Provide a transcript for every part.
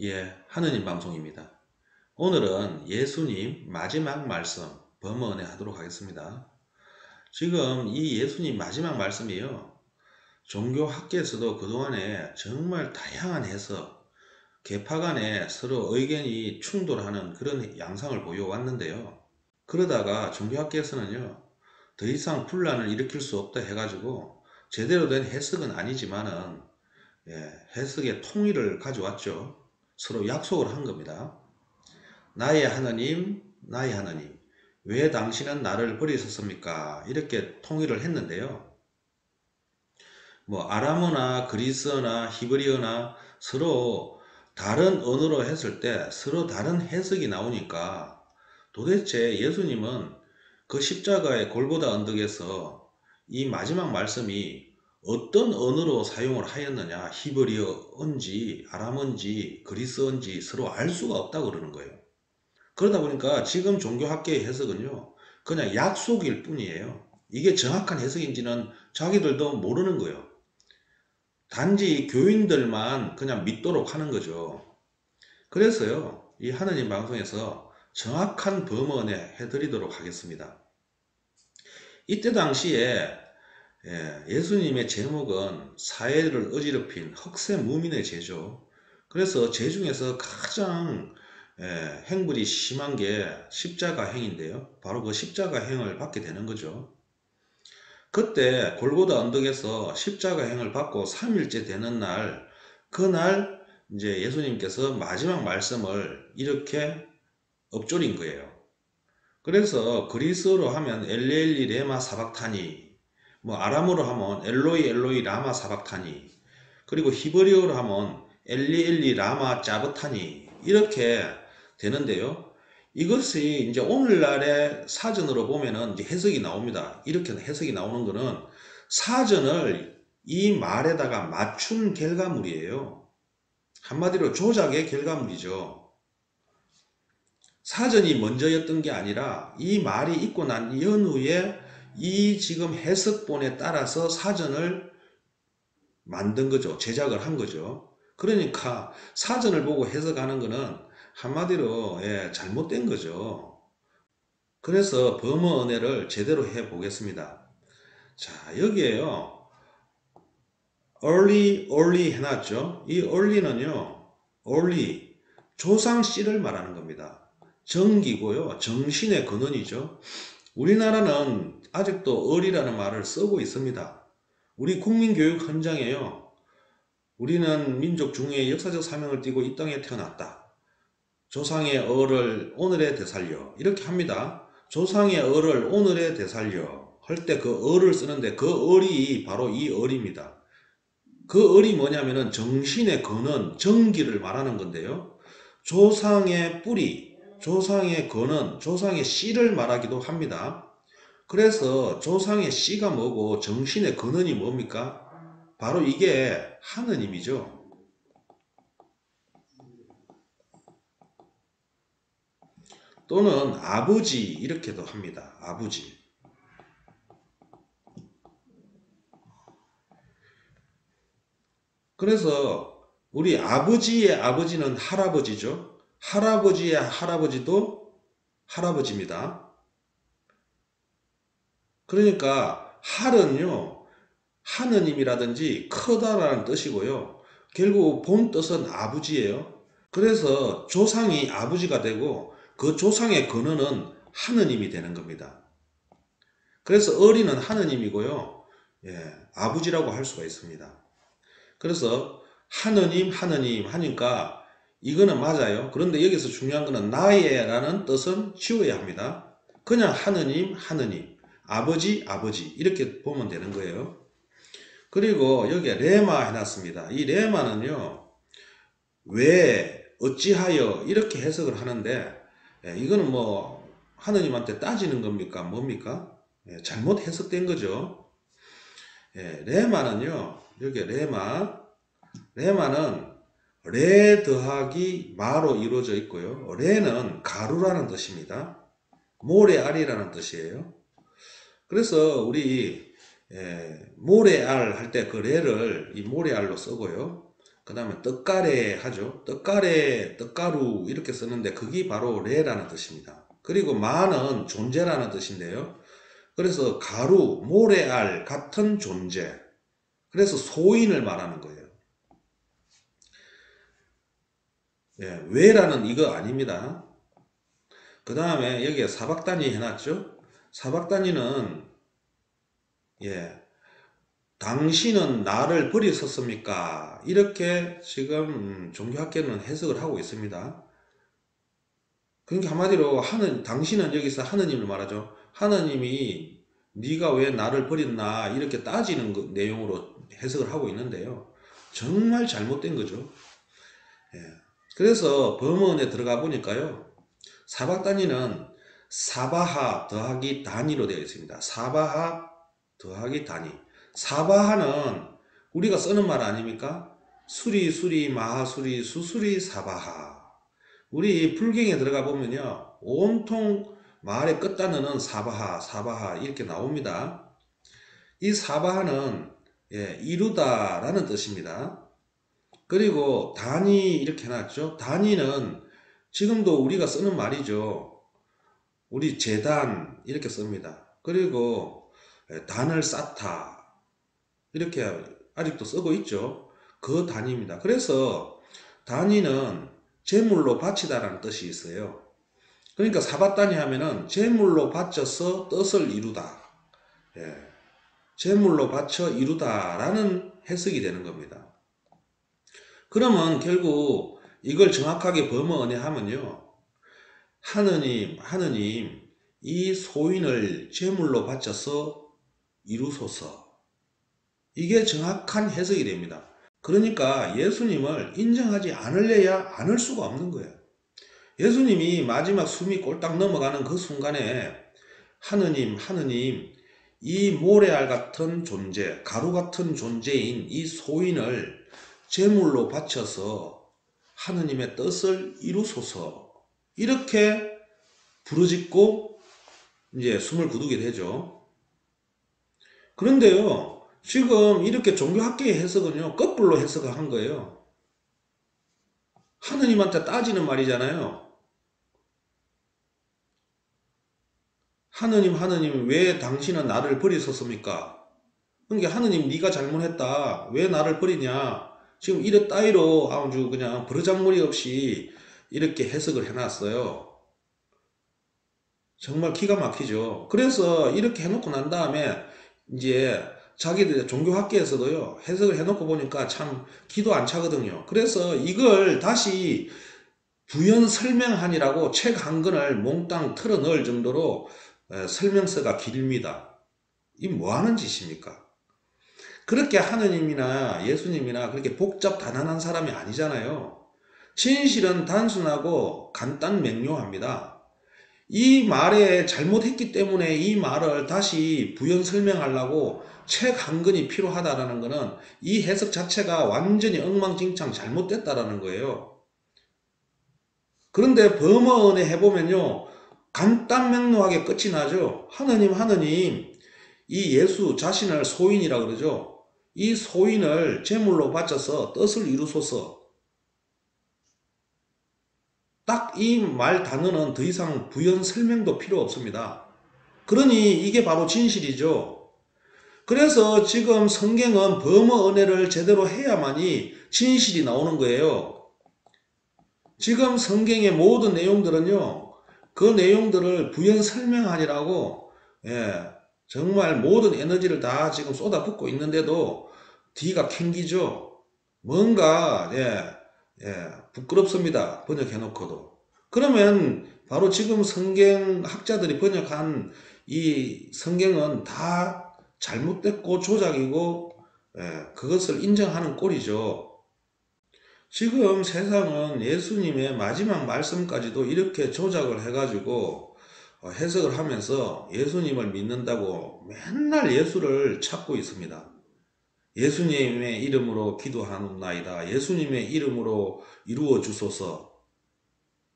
예, 하느님 방송입니다. 오늘은 예수님 마지막 말씀 범언에 하도록 하겠습니다. 지금 이 예수님 마지막 말씀이요. 종교학계에서도 그동안에 정말 다양한 해석, 계파 간에 서로 의견이 충돌하는 그런 양상을 보여왔는데요. 그러다가 종교학계에서는요. 더 이상 분란을 일으킬 수 없다 해가지고 제대로 된 해석은 아니지만은 해석의 통일을 가져왔죠. 서로 약속을 한 겁니다. 나의 하나님, 나의 하나님, 왜 당신은 나를 버리셨습니까? 이렇게 통일을 했는데요. 뭐 아람어나 그리스어나 히브리어나 서로 다른 언어로 했을 때 서로 다른 해석이 나오니까 도대체 예수님은 그 십자가의 골고다 언덕에서 이 마지막 말씀이 어떤 언어로 사용을 하였느냐, 히브리어인지 아람어인지 그리스어인지 서로 알 수가 없다고 그러는 거예요. 그러다 보니까 지금 종교학계의 해석은요, 그냥 약속일 뿐이에요. 이게 정확한 해석인지는 자기들도 모르는 거예요. 단지 교인들만 그냥 믿도록 하는 거죠. 그래서요, 이 하느님 방송에서 정확한 범언에 해드리도록 하겠습니다. 이때 당시에 예수님의 제목은 사회를 어지럽힌 흑세무민의 죄죠. 그래서 죄 중에서 가장 행불이 심한 게 십자가 행인데요. 바로 그 십자가 행을 받게 되는 거죠. 그때 골고다 언덕에서 십자가 행을 받고 3일째 되는 날, 그날 이제 예수님께서 마지막 말씀을 이렇게 읊조린 거예요. 그래서 그리스어로 하면 엘리엘리 레마 사박타니, 뭐 아람어로 하면 엘로이 엘로이 라마 사박타니, 그리고 히브리어로 하면 엘리 엘리 라마 짜브타니 이렇게 되는데요. 이것이 이제 오늘날의 사전으로 보면은 이제 해석이 나옵니다. 이렇게 해석이 나오는 거는 사전을 이 말에다가 맞춘 결과물이에요. 한마디로 조작의 결과물이죠. 사전이 먼저였던 게 아니라 이 말이 있고 난 연후에 이 지금 해석본에 따라서 사전을 만든 거죠. 제작을 한 거죠. 그러니까 사전을 보고 해석하는 거는 한마디로 잘못된 거죠. 그래서 범어 은혜를 제대로 해 보겠습니다. 자, 여기에요. early 해놨죠. 이 early는요. early 조상 씨를 말하는 겁니다. 정기고요. 정신의 근원이죠. 우리나라는 아직도 을이라는 말을 쓰고 있습니다. 우리 국민교육 현장에요. 우리는 민족 중에 역사적 사명을 띠고 이 땅에 태어났다. 조상의 을을 오늘에 되살려. 이렇게 합니다. 조상의 을을 오늘에 되살려. 할 때 그 을을 쓰는데 그 을이 바로 이 을입니다. 그 을이 뭐냐면은 정신의 근원, 정기를 말하는 건데요. 조상의 뿌리, 조상의 근원, 조상의 씨를 말하기도 합니다. 그래서 조상의 씨가 뭐고 정신의 근원이 뭡니까? 바로 이게 하느님이죠. 또는 아버지 이렇게도 합니다. 아버지. 그래서 우리 아버지의 아버지는 할아버지죠. 할아버지의 할아버지도 할아버지입니다. 그러니까 할은요. 하느님이라든지 크다라는 뜻이고요. 결국 본 뜻은 아버지예요. 그래서 조상이 아버지가 되고 그 조상의 근원은 하느님이 되는 겁니다. 그래서 어린은 하느님이고요. 아버지라고 할 수가 있습니다. 그래서 하느님 하니까 이거는 맞아요. 그런데 여기서 중요한 거는 나의 라는 뜻은 지워야 합니다. 그냥 하느님 아버지 이렇게 보면 되는 거예요. 그리고 여기에 레마 해놨습니다. 이 레마는요. 왜 어찌하여 이렇게 해석을 하는데 이거는 뭐 하느님한테 따지는 겁니까? 뭡니까? 잘못 해석된 거죠. 레마는요. 여기 레마는 레 더하기 마로 이루어져 있고요. 레는 가루라는 뜻입니다. 모래알이라는 뜻이에요. 그래서 우리 모래알 할 때 그 레를 이 모래알로 쓰고요. 그 그 다음에 떡가래 하죠. 떡가래, 떡가루 이렇게 쓰는데 그게 바로 레라는 뜻입니다. 그리고 마는 존재라는 뜻인데요. 그래서 가루, 모래알 같은 존재. 그래서 소인을 말하는 거예요. 예, 왜라는 이거 아닙니다. 그 다음에 여기에 사박단위 해놨죠. 사박단위는 예, 당신은 나를 버리셨습니까? 이렇게 지금 종교학계는 해석을 하고 있습니다. 그러니까 한마디로 당신은 여기서 하느님을 말하죠. 하느님이 네가 왜 나를 버렸나 이렇게 따지는 내용으로 해석을 하고 있는데요. 정말 잘못된 거죠. 예. 그래서 범언에 들어가 보니까요. 사박단위는 사바하 더하기 단위로 되어 있습니다. 사바하 더하기 단위. 사바하는 우리가 쓰는 말 아닙니까? 수리, 마하수리, 수수리, 사바하. 우리 불경에 들어가 보면요. 온통 말의 끝단어는 사바하 이렇게 나옵니다. 이 사바하는 이루다라는 뜻입니다. 그리고 단위 이렇게 해놨죠. 단위는 지금도 우리가 쓰는 말이죠. 우리 재단 이렇게 씁니다. 그리고 단을 쌓다 이렇게 아직도 쓰고 있죠. 그 단위입니다. 그래서 단위는 제물로 바치다라는 뜻이 있어요. 그러니까 사바단위 하면은 제물로 바쳐서 뜻을 이루다. 예. 제물로 바쳐 이루다라는 해석이 되는 겁니다. 그러면 결국 이걸 정확하게 범언하면요. 하느님, 이 소인을 제물로 바쳐서 이루소서. 이게 정확한 해석이 됩니다. 그러니까 예수님을 인정하지 않으려야 않을 수가 없는 거예요. 예수님이 마지막 숨이 꼴딱 넘어가는 그 순간에 하느님, 이 모래알 같은 존재, 가루 같은 존재인 이 소인을 제물로 바쳐서 하느님의 뜻을 이루소서. 이렇게 부르짖고 이제 숨을 거두게 되죠. 그런데요, 지금 이렇게 종교학계의 해석은요, 거꾸로 해석을 한 거예요. 하느님한테 따지는 말이잖아요. 하느님, 왜 당신은 나를 버리셨습니까? 그러니까 하느님, 네가 잘못했다. 왜 나를 버리냐? 지금 이래 따위로 아주 그냥 버르장머리 없이 이렇게 해석을 해놨어요. 정말 기가 막히죠. 그래서 이렇게 해놓고 난 다음에 이제 자기들 종교학계에서도요, 해석을 해놓고 보니까 참 기도 안 차거든요. 그래서 이걸 다시 부연 설명하니라고 책 한 권을 몽땅 털어 넣을 정도로 설명서가 길입니다. 이 뭐 하는 짓입니까? 그렇게 하느님이나 예수님이나 그렇게 복잡 단안한 사람이 아니잖아요. 진실은 단순하고 간단 명료합니다. 이 말에 잘못했기 때문에 이 말을 다시 부연 설명하려고 책 한 권이 필요하다라는 것은 이 해석 자체가 완전히 엉망진창 잘못됐다라는 거예요. 그런데 범어원에 해보면요. 간단명료하게 끝이 나죠. 하느님, 이 예수 자신을 소인이라 그러죠. 이 소인을 제물로 바쳐서 뜻을 이루소서. 딱 이 말 단어는 더 이상 부연 설명도 필요 없습니다. 그러니 이게 바로 진실이죠. 그래서 지금 성경은 범어 은혜를 제대로 해야만이 진실이 나오는 거예요. 지금 성경의 모든 내용들은요. 그 내용들을 부연 설명하니라고 정말 모든 에너지를 다 지금 쏟아붓고 있는데도 뒤가 캥기죠. 뭔가 부끄럽습니다. 번역해놓고도. 그러면 바로 지금 성경학자들이 번역한 이 성경은 다 잘못됐고 조작이고 그것을 인정하는 꼴이죠. 지금 세상은 예수님의 마지막 말씀까지도 이렇게 조작을 해가지고 해석을 하면서 예수님을 믿는다고 맨날 예수를 찾고 있습니다. 예수님의 이름으로 기도하옵나이다. 예수님의 이름으로 이루어 주소서.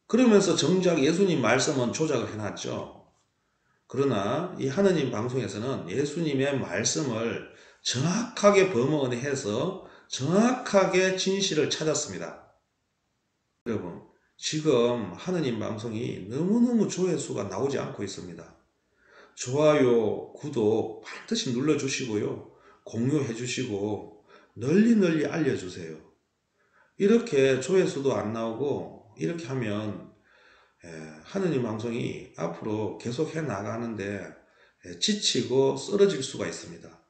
그러면서 정작 예수님 말씀은 조작을 해놨죠. 그러나 이 하느님 방송에서는 예수님의 말씀을 정확하게 범언해서 정확하게 진실을 찾았습니다. 여러분, 지금 하느님 방송이 너무너무 조회수가 나오지 않고 있습니다. 좋아요, 구독 반드시 눌러주시고요. 공유해 주시고 널리 널리 알려주세요. 이렇게 조회수도 안 나오고 이렇게 하면 하느님 방송이 앞으로 계속 해 나가는데 지치고 쓰러질 수가 있습니다.